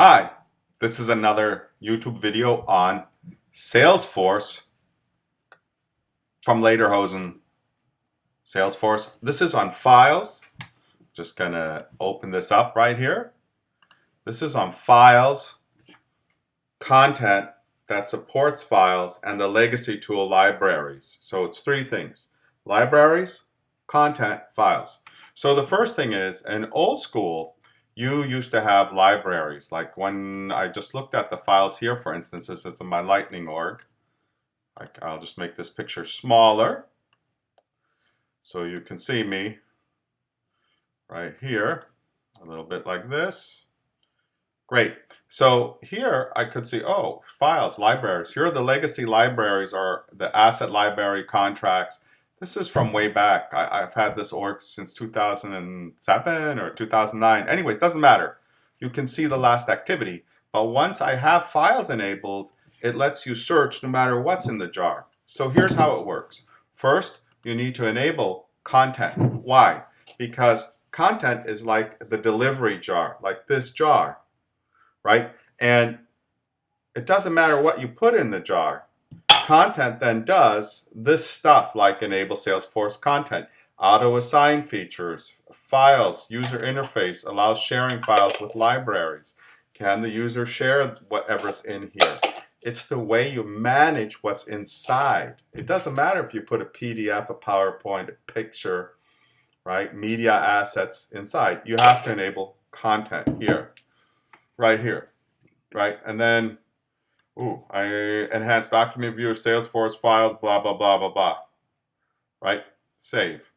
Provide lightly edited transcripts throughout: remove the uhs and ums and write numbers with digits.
Hi, this is another YouTube video on Salesforce from Lederhosen. Salesforce. This is on files. Just gonna open this up right here. This is on files, content that supports files, and the legacy tool libraries. So it's three things: libraries, content, files. So the first thing is, in old school, you used to have libraries. Like when I just looked at the files here, for instance, this is my Lightning org. I'll just make this picture smaller so you can see me right here, a little bit like this. Great. So here I could see, oh, files, libraries. Here are the legacy libraries, or the asset library contracts. This is from way back. I've had this org since 2007 or 2009. Anyways, doesn't matter. You can see the last activity. But once I have files enabled, it lets you search no matter what's in the jar. So here's how it works. First, you need to enable content. Why? Because content is like the delivery jar, like this jar, right? And it doesn't matter what you put in the jar. Content then does this stuff, like enable Salesforce content, auto assign features, files, user interface, allows sharing files with libraries. Can the user share whatever's in here? It's the way you manage what's inside. It doesn't matter if you put a PDF, a PowerPoint, a picture, right? Media assets inside. You have to enable content here, right here, right? And then I enhance document viewer, Salesforce files, blah, blah, blah, blah, blah. Right? Save.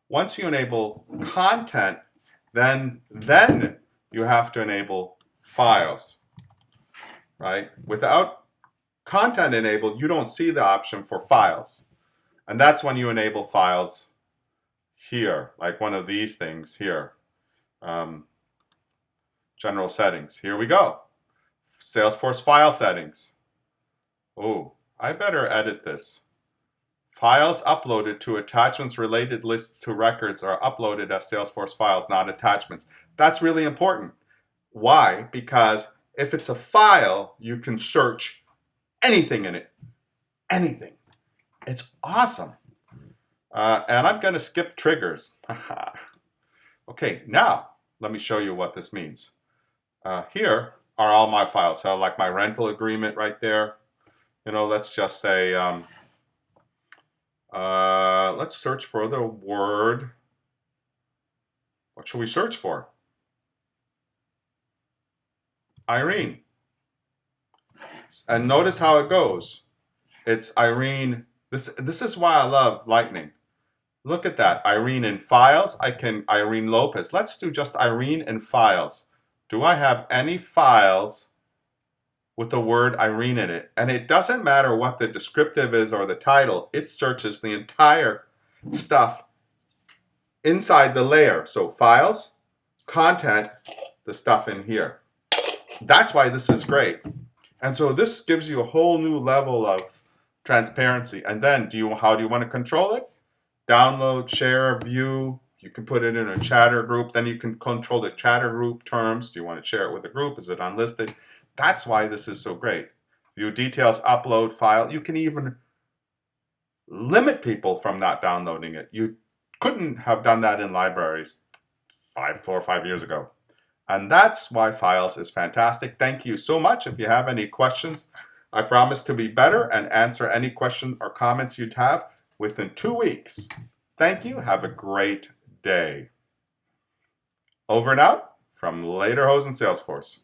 Once you enable content, then you have to enable files. Right? Without content enabled, you don't see the option for files. And that's when you enable files here, like one of these things here. General settings. Here we go. Salesforce file settings. Oh, I better edit this. Files uploaded to attachments related list to records are uploaded as Salesforce files, not attachments. That's really important. Why? Because if it's a file, you can search anything in it. Anything. It's awesome. And I'm going to skip triggers. Okay, now let me show you what this means. Here are all my files. So like my rental agreement right there. You know, let's just say, let's search for the word. What should we search for? Irene. And notice how it goes. It's Irene. This is why I love Lightning. Look at that. Irene in files. Irene Lopez. Let's do just Irene in files. Do I have any files with the word Irene in it? And it doesn't matter what the descriptive is or the title. It searches the entire stuff inside the layer. So files, content, the stuff in here. That's why this is great. And so this gives you a whole new level of transparency. And then how do you want to control it? Download, share, view. You can put it in a chatter group. Then you can control the chatter group terms. Do you want to share it with a group? Is it unlisted? That's why this is so great. View details, upload file. You can even limit people from not downloading it. You couldn't have done that in libraries 4 or 5 years ago. And that's why files is fantastic. Thank you so much. If you have any questions, I promise to be better and answer any question or comments you'd have within 2 weeks. Thank you. Have a great day. Over and out from Lederhosen Salesforce.